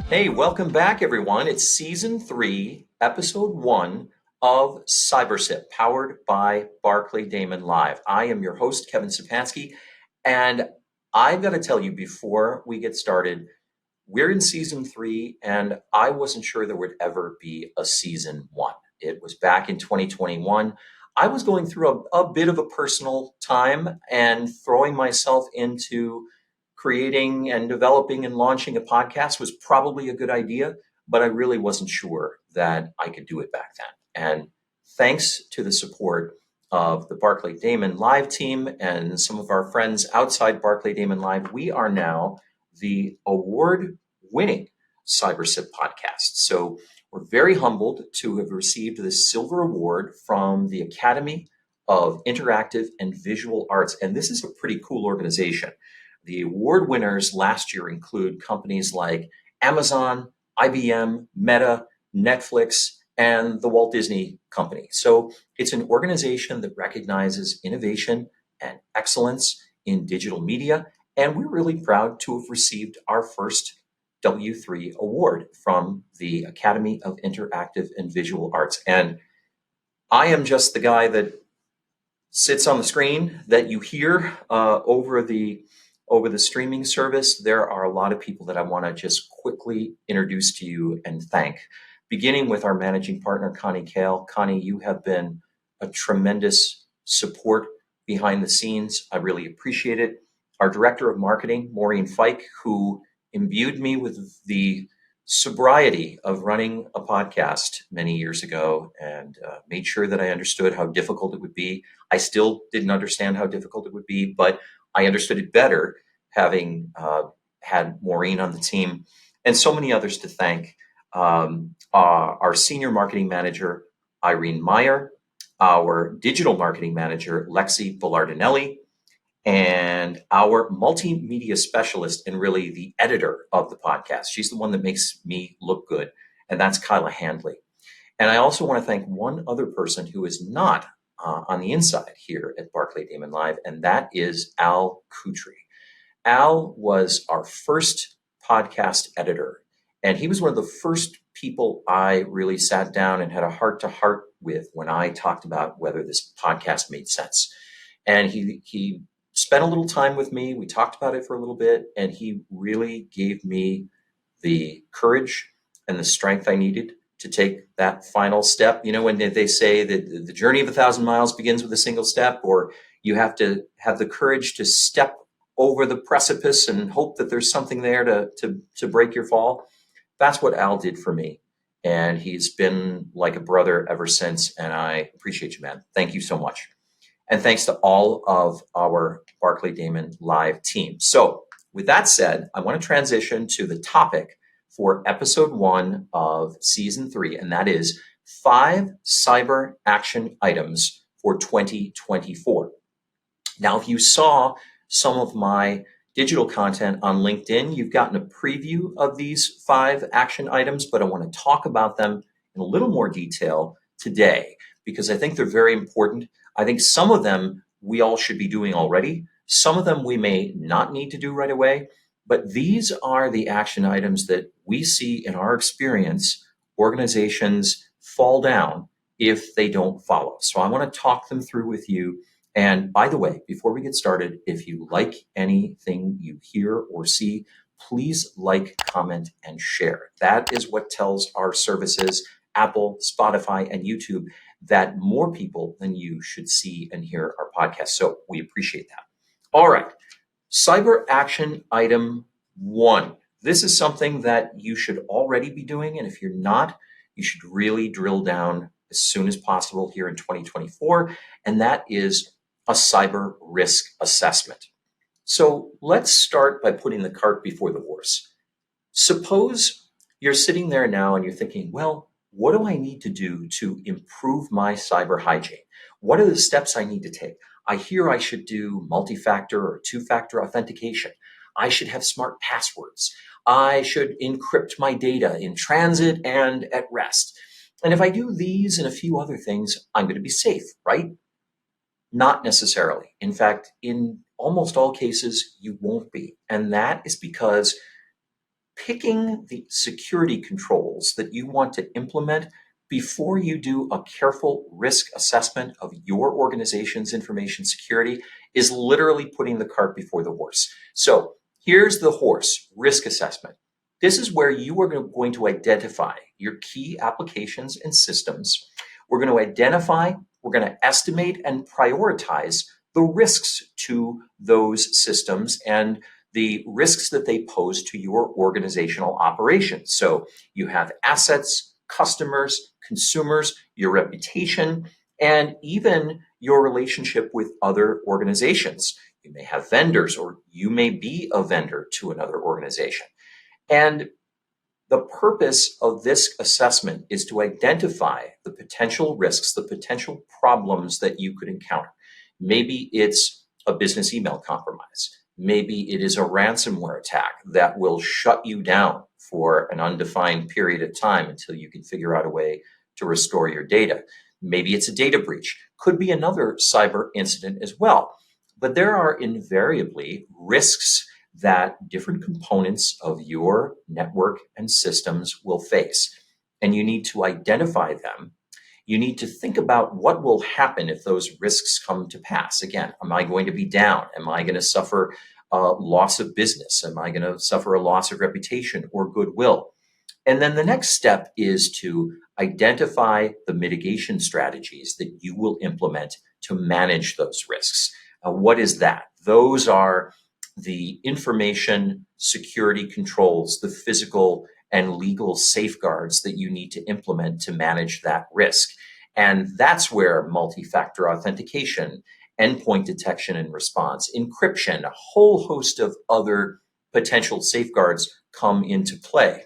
Hey, welcome back, everyone. It's season 3, episode 1 of CyberSip, powered by Barclay Damon Live. I am your host, Kevin Stepansky, and I've got to tell you before we get started, we're in season 3, and I wasn't sure there would ever be a season 1. It was back in 2021. I was going through a bit of a personal time and throwing myself into creating and developing and launching a podcast was probably a good idea, but I really wasn't sure that I could do it back then. And thanks to the support of the Barclay Damon Live team and some of our friends outside Barclay Damon Live, we are now the award winning CyberSip podcast. So we're very humbled to have received this silver award from the Academy of Interactive and Visual Arts. And this is a pretty cool organization. The award winners last year include companies like Amazon, IBM, Meta, Netflix, and the Walt Disney Company. So it's an organization that recognizes innovation and excellence in digital media. And we're really proud to have received our first W3 award from the Academy of Interactive and Visual Arts. And I am just the guy that sits on the screen that you hear over the streaming service. There are a lot of people that I want to just quickly introduce to you and thank, beginning with our managing partner, Connie Kale. Connie, you have been a tremendous support behind the scenes. I really appreciate it. Our director of marketing, Maureen Fike, who imbued me with the sobriety of running a podcast many years ago and made sure that I understood how difficult it would be. I still didn't understand how difficult it would be, but I understood it better having had Maureen on the team, and so many others to thank. Our senior marketing manager, Irene Meyer, our digital marketing manager, Lexi Villardinelli, and our multimedia specialist and really the editor of the podcast. She's the one that makes me look good, and that's Kyla Handley. And I also want to thank one other person who is not on the inside here at Barclay Damon Live, and that is Al Kutri. Al was our first podcast editor, and he was one of the first people I really sat down and had a heart-to-heart with when I talked about whether this podcast made sense. And he spent a little time with me. We talked about it for a little bit, and he really gave me the courage and the strength I needed to take that final step. You know, when they say that the journey of 1,000 miles begins with a single step, or you have to have the courage to step over the precipice and hope that there's something there to break your fall. That's what Al did for me. And he's been like a brother ever since. And I appreciate you, man. Thank you so much. And thanks to all of our Barclay Damon Live team. So with that said, I want to transition to the topic for episode 1 of season 3, and that is 5 cyber action items for 2024. Now, if you saw some of my digital content on LinkedIn, you've gotten a preview of these 5 action items, but I want to talk about them in a little more detail today because I think they're very important. I think some of them we all should be doing already. Some of them we may not need to do right away. But these are the action items that we see in our experience organizations fall down if they don't follow. So I want to talk them through with you. And by the way, before we get started, if you like anything you hear or see, please like, comment, and share. That is what tells our services, Apple, Spotify, and YouTube, that more people than you should see and hear our podcast. So we appreciate that. All right. Cyber action item 1. This is something that you should already be doing. And if you're not, you should really drill down as soon as possible here in 2024. And that is a cyber risk assessment. So let's start by putting the cart before the horse. Suppose you're sitting there now and you're thinking, well, what do I need to do to improve my cyber hygiene? What are the steps I need to take? I hear I should do multi-factor or two-factor authentication. I should have smart passwords. I should encrypt my data in transit and at rest. And if I do these and a few other things, I'm going to be safe, right? Not necessarily. In fact, in almost all cases, you won't be. And that is because picking the security controls that you want to implement before you do a careful risk assessment of your organization's information security is literally putting the cart before the horse. So here's the horse: risk assessment. This is where you are going to identify your key applications and systems. We're going to identify, we're going to estimate and prioritize the risks to those systems and the risks that they pose to your organizational operations. So you have assets, customers, consumers, your reputation, and even your relationship with other organizations. You may have vendors, or you may be a vendor to another organization. And the purpose of this assessment is to identify the potential risks, the potential problems that you could encounter. Maybe it's a business email compromise. Maybe it is a ransomware attack that will shut you down for an undefined period of time until you can figure out a way to restore your data. Maybe it's a data breach. Could be another cyber incident as well. But there are invariably risks that different components of your network and systems will face. And you need to identify them. You need to think about what will happen if those risks come to pass. Again, am I going to be down? Am I going to suffer a loss of business? Am I going to suffer a loss of reputation or goodwill? And then the next step is to identify the mitigation strategies that you will implement to manage those risks. What is that? Those are the information security controls, the physical and legal safeguards that you need to implement to manage that risk. And that's where multi-factor authentication, endpoint detection and response, encryption, a whole host of other potential safeguards come into play.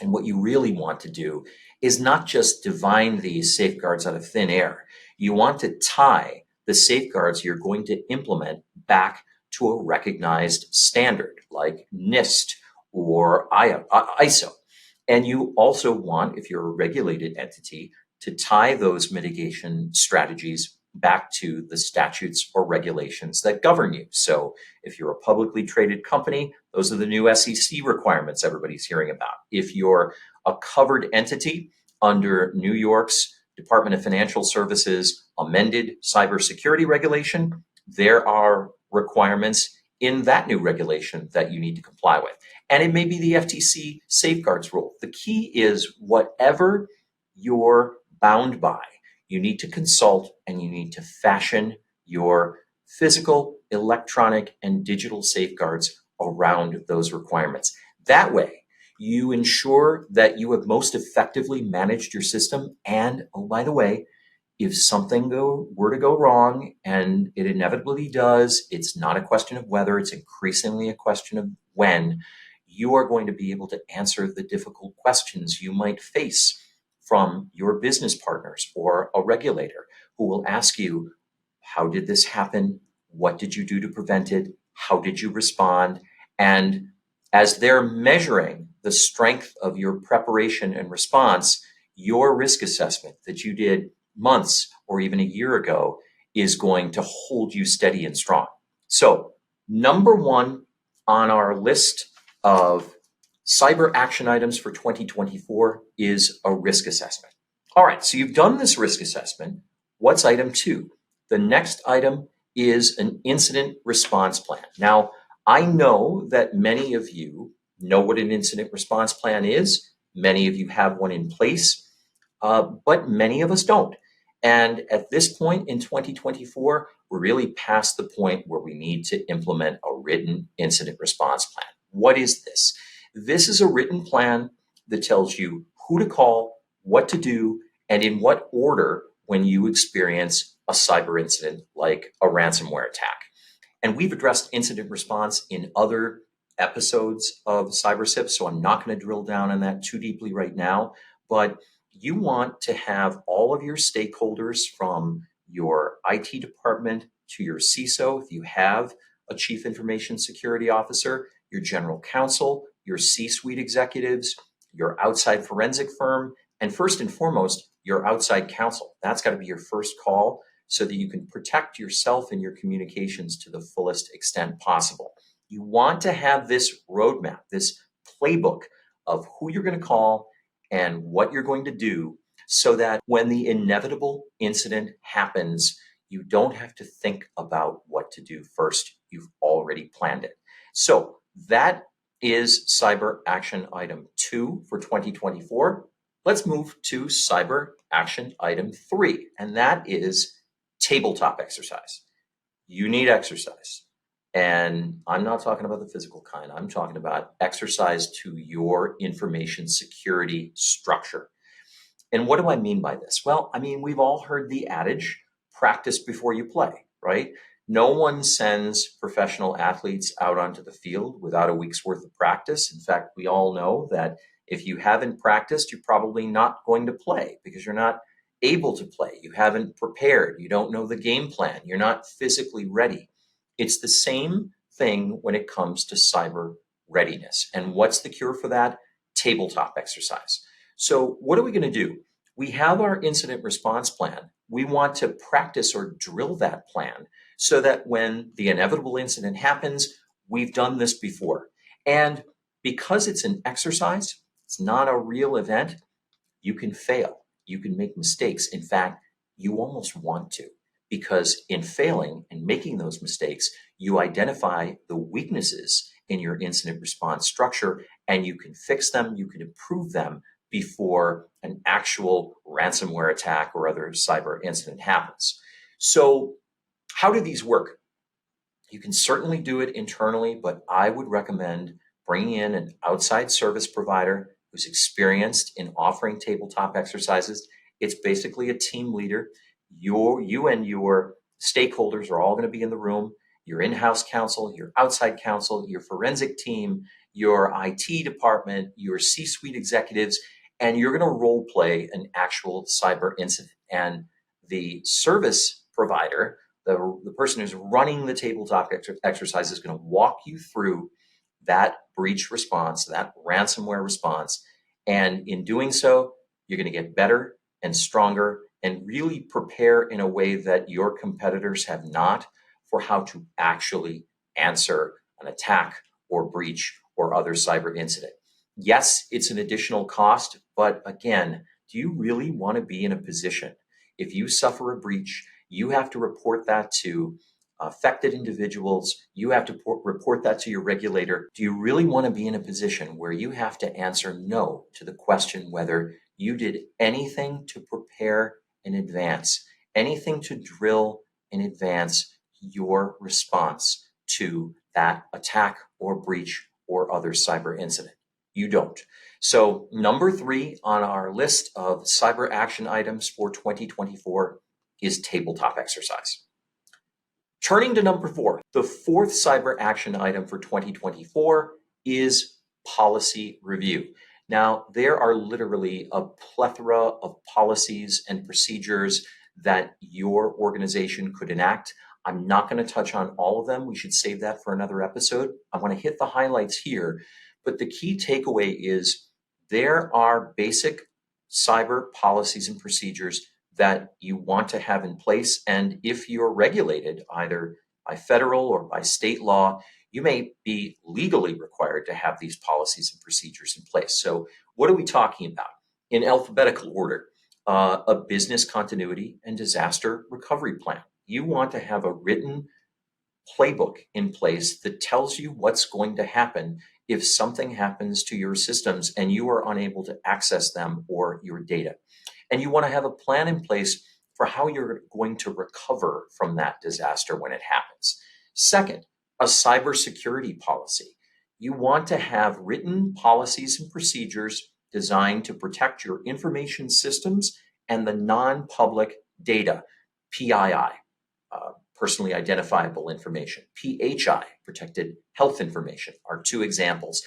And what you really want to do is not just divine these safeguards out of thin air. You want to tie the safeguards you're going to implement back to a recognized standard like NIST or ISO. And you also want, if you're a regulated entity, to tie those mitigation strategies back to the statutes or regulations that govern you. So if you're a publicly traded company, those are the new SEC requirements everybody's hearing about. If you're a covered entity under New York's Department of Financial Services amended cybersecurity regulation, there are requirements in that new regulation that you need to comply with. And it may be the FTC safeguards rule. The key is whatever you're bound by, you need to consult and you need to fashion your physical, electronic, and digital safeguards around those requirements. That way, you ensure that you have most effectively managed your system. And oh, by the way, if something were to go wrong, and it inevitably does, it's not a question of whether, it's increasingly a question of when, you are going to be able to answer the difficult questions you might face from your business partners or a regulator who will ask you, how did this happen? What did you do to prevent it? How did you respond? And as they're measuring the strength of your preparation and response, your risk assessment that you did months or even a year ago is going to hold you steady and strong. So, number one on our list of cyber action items for 2024 is a risk assessment. All right, so you've done this risk assessment. What's item two? The next item is an incident response plan. Now, I know that many of you know what an incident response plan is. Many of you have one in place, but many of us don't. And at this point in 2024, we're really past the point where we need to implement a written incident response plan. What is this? This is a written plan that tells you who to call, what to do, and in what order when you experience a cyber incident like a ransomware attack. And we've addressed incident response in other episodes of CyberSip, so I'm not going to drill down on that too deeply right now. But you want to have all of your stakeholders, from your IT department to your CISO, if you have a chief information security officer, your general counsel, your C-suite executives, your outside forensic firm, and first and foremost, your outside counsel. That's got to be your first call so that you can protect yourself and your communications to the fullest extent possible. You want to have this roadmap, this playbook of who you're going to call and what you're going to do so that when the inevitable incident happens, you don't have to think about what to do first. You've already planned it. So that is cyber action item 2 for 2024. Let's move to cyber action item 3, and that is tabletop exercise. You need exercise. And I'm not talking about the physical kind. I'm talking about exercise to your information security structure. And what do I mean by this? Well, I mean, we've all heard the adage, practice before you play, right? No one sends professional athletes out onto the field without a week's worth of practice. In fact, we all know that if you haven't practiced, you're probably not going to play because you're not able to play. You haven't prepared. You don't know the game plan. You're not physically ready. It's the same thing when it comes to cyber readiness. And what's the cure for that? Tabletop exercise. So what are we going to do? We have our incident response plan. We want to practice or drill that plan so that when the inevitable incident happens, we've done this before. And because it's an exercise, it's not a real event, you can fail. You can make mistakes. In fact, you almost want to, because in failing and making those mistakes, you identify the weaknesses in your incident response structure and you can fix them, you can improve them before an actual ransomware attack or other cyber incident happens. So, how do these work? You can certainly do it internally, but I would recommend bringing in an outside service provider who's experienced in offering tabletop exercises. It's basically a team leader. You and your stakeholders are all going to be in the room. Your in-house counsel, your outside counsel, your forensic team, your IT department, your C-suite executives, and you're going to role play an actual cyber incident. And the service provider, the person who's running the tabletop exercise, is going to walk you through that breach response, that ransomware response. And in doing so, you're going to get better and stronger and really prepare in a way that your competitors have not for how to actually answer an attack or breach or other cyber incident. Yes, it's an additional cost, but again, do you really want to be in a position if you suffer a breach, you have to report that to affected individuals, you have to report that to your regulator. Do you really want to be in a position where you have to answer no to the question whether you did anything to prepare in advance, anything to drill in advance your response to that attack or breach or other cyber incident? You don't. So number 3 on our list of cyber action items for 2024 is tabletop exercise. Turning to number 4, the 4th cyber action item for 2024 is policy review. Now, there are literally a plethora of policies and procedures that your organization could enact. I'm not going to touch on all of them. We should save that for another episode. I want to hit the highlights here, but the key takeaway is there are basic cyber policies and procedures that you want to have in place. And if you're regulated either by federal or by state law, you may be legally required to have these policies and procedures in place. So what are we talking about? In alphabetical order, a business continuity and disaster recovery plan. You want to have a written playbook in place that tells you what's going to happen if something happens to your systems and you are unable to access them or your data. And you want to have a plan in place for how you're going to recover from that disaster when it happens. Second, a cybersecurity policy. You want to have written policies and procedures designed to protect your information systems and the non-public data, PII, personally identifiable information, PHI, protected health information, are 2 examples.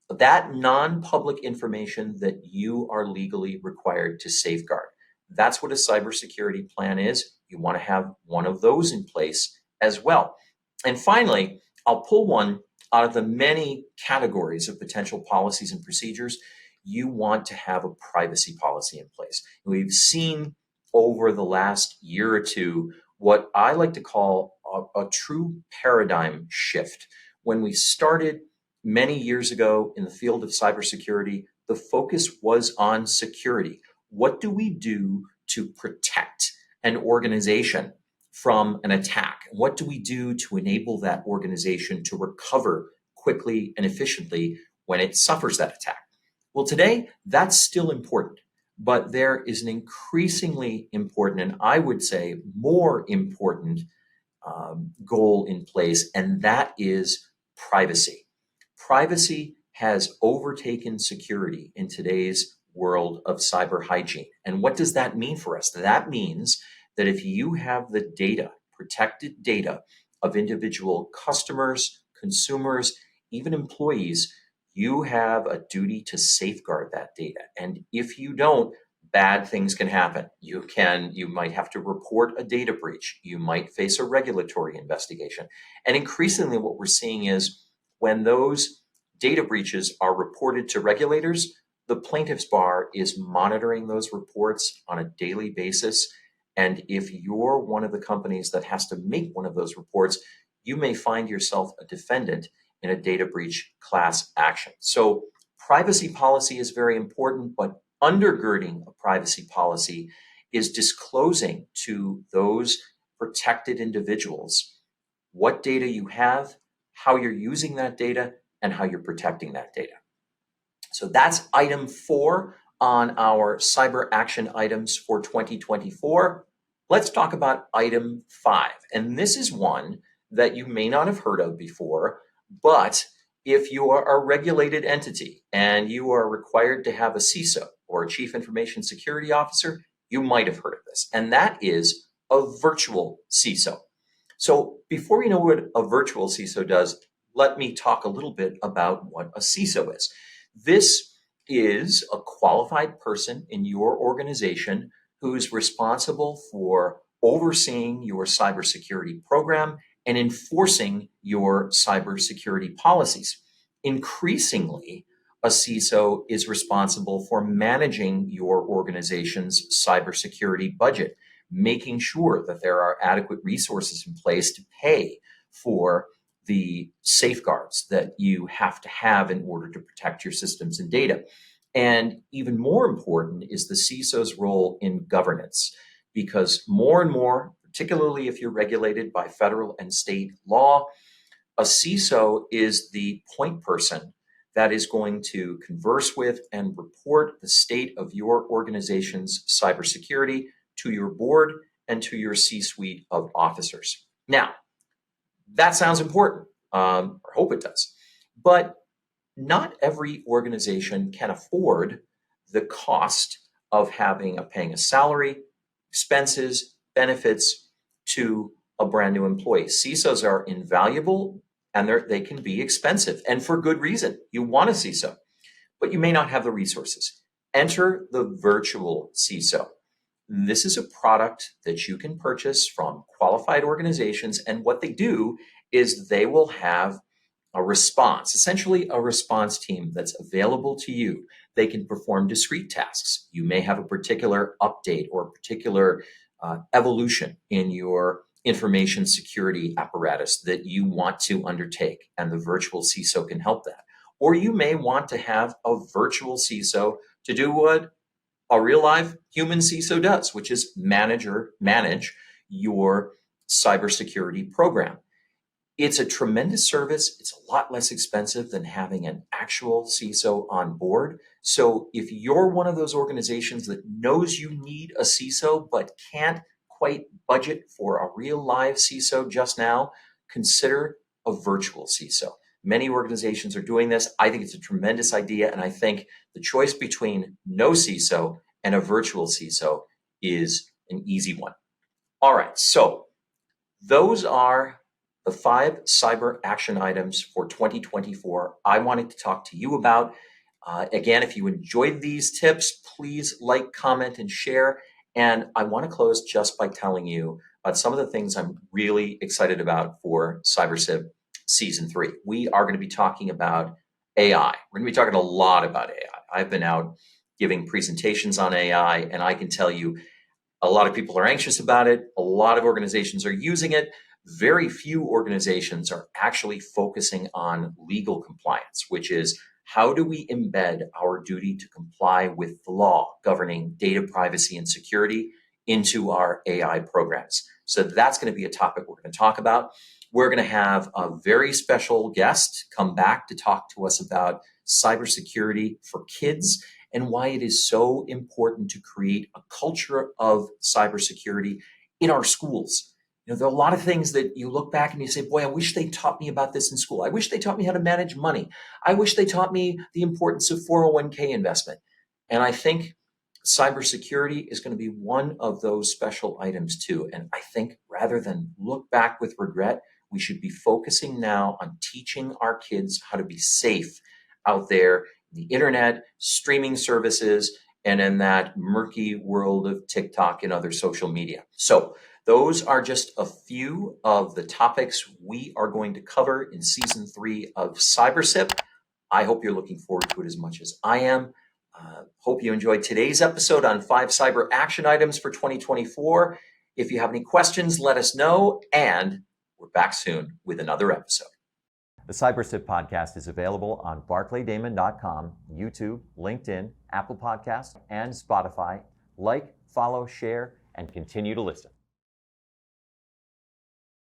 That non-public information that you are legally required to safeguard. That's what a cybersecurity plan is. You want to have one of those in place as well. And finally, I'll pull one out of the many categories of potential policies and procedures. You want to have a privacy policy in place. We've seen over the last year or two what I like to call a true paradigm shift. When we started Many years ago in the field of cybersecurity, the focus was on security. What do we do to protect an organization from an attack? What do we do to enable that organization to recover quickly and efficiently when it suffers that attack? Well, today, that's still important, but there is an increasingly important, and I would say more important, goal in place, and that is privacy. Privacy has overtaken security in today's world of cyber hygiene. And what does that mean for us? That means that if you have the data, protected data of individual customers, consumers, even employees, you have a duty to safeguard that data. And if you don't, bad things can happen. You might have to report a data breach. You might face a regulatory investigation. And increasingly what we're seeing is when those data breaches are reported to regulators, the plaintiff's bar is monitoring those reports on a daily basis. And if you're one of the companies that has to make one of those reports, you may find yourself a defendant in a data breach class action. So privacy policy is very important, but undergirding a privacy policy is disclosing to those protected individuals what data you have, how you're using that data, and how you're protecting that data. So that's item 4 on our cyber action items for 2024. Let's talk about item 5. And this is one that you may not have heard of before, but if you are a regulated entity and you are required to have a CISO or a Chief Information Security Officer, you might have heard of this. And that is a virtual CISO. So before we know what a virtual CISO does, let me talk a little bit about what a CISO is. This is a qualified person in your organization who's responsible for overseeing your cybersecurity program and enforcing your cybersecurity policies. Increasingly, a CISO is responsible for managing your organization's cybersecurity budget, making sure that there are adequate resources in place to pay for the safeguards that you have to have in order to protect your systems and data. And even more important is the CISO's role in governance, because more and more, particularly if you're regulated by federal and state law, a CISO is the point person that is going to converse with and report the state of your organization's cybersecurity to your board and to your C-suite of officers. Now, that sounds important, or hope it does, but not every organization can afford the cost of paying a salary, expenses, benefits to a brand new employee. CISOs are invaluable and they can be expensive, and for good reason. You want a CISO, but you may not have the resources. Enter the virtual CISO. This is a product that you can purchase from qualified organizations, and what they do is they will have a response, essentially a response team that's available to you. They can perform discrete tasks. You may have a particular update or a particular evolution in your information security apparatus that you want to undertake, and the virtual CISO can help that. Or you may want to have a virtual CISO to do what a real live human CISO does, which is manage your cybersecurity program. It's a tremendous service. It's a lot less expensive than having an actual CISO on board. So if you're one of those organizations that knows you need a CISO but can't quite budget for a real live CISO just now, consider a virtual CISO. Many organizations are doing this. I think it's a tremendous idea, and I think the choice between no CISO and a virtual CISO is an easy one. All right, so those are the 5 cyber action items for 2024 I wanted to talk to you about. Again, if you enjoyed these tips, please like, comment, and share. And I want to close just by telling you about some of the things I'm really excited about for CyberSib Season 3. We are going to be talking about AI. We're going to be talking a lot about AI. I've been out giving presentations on AI, and I can tell you a lot of people are anxious about it. A lot of organizations are using it. very few organizations are actually focusing on legal compliance, which is how do we embed our duty to comply with the law governing data privacy and security into our AI programs. So that's going to be a topic we're going to talk about. We're going to have a very special guest come back to talk to us about cybersecurity for kids and why it is so important to create a culture of cybersecurity in our schools. There are a lot of things that you look back and you say, boy, I wish they taught me about this in school. I wish they taught me how to manage money. I wish they taught me the importance of 401k investment. And I think cybersecurity is going to be one of those special items too. And I think rather than look back with regret, we should be focusing now on teaching our kids how to be safe out there in the internet, streaming services, and in that murky world of TikTok and other social media. So those are just a few of the topics we are going to cover in season 3 of CyberSip. I hope you're looking forward to it as much as I am. Hope you enjoyed today's episode on 5 cyber action items for 2024. If you have any questions, let us know, and we're back soon with another episode. The CyberSip podcast is available on barclaydamon.com, YouTube, LinkedIn, Apple Podcasts, and Spotify. Like, follow, share, and continue to listen.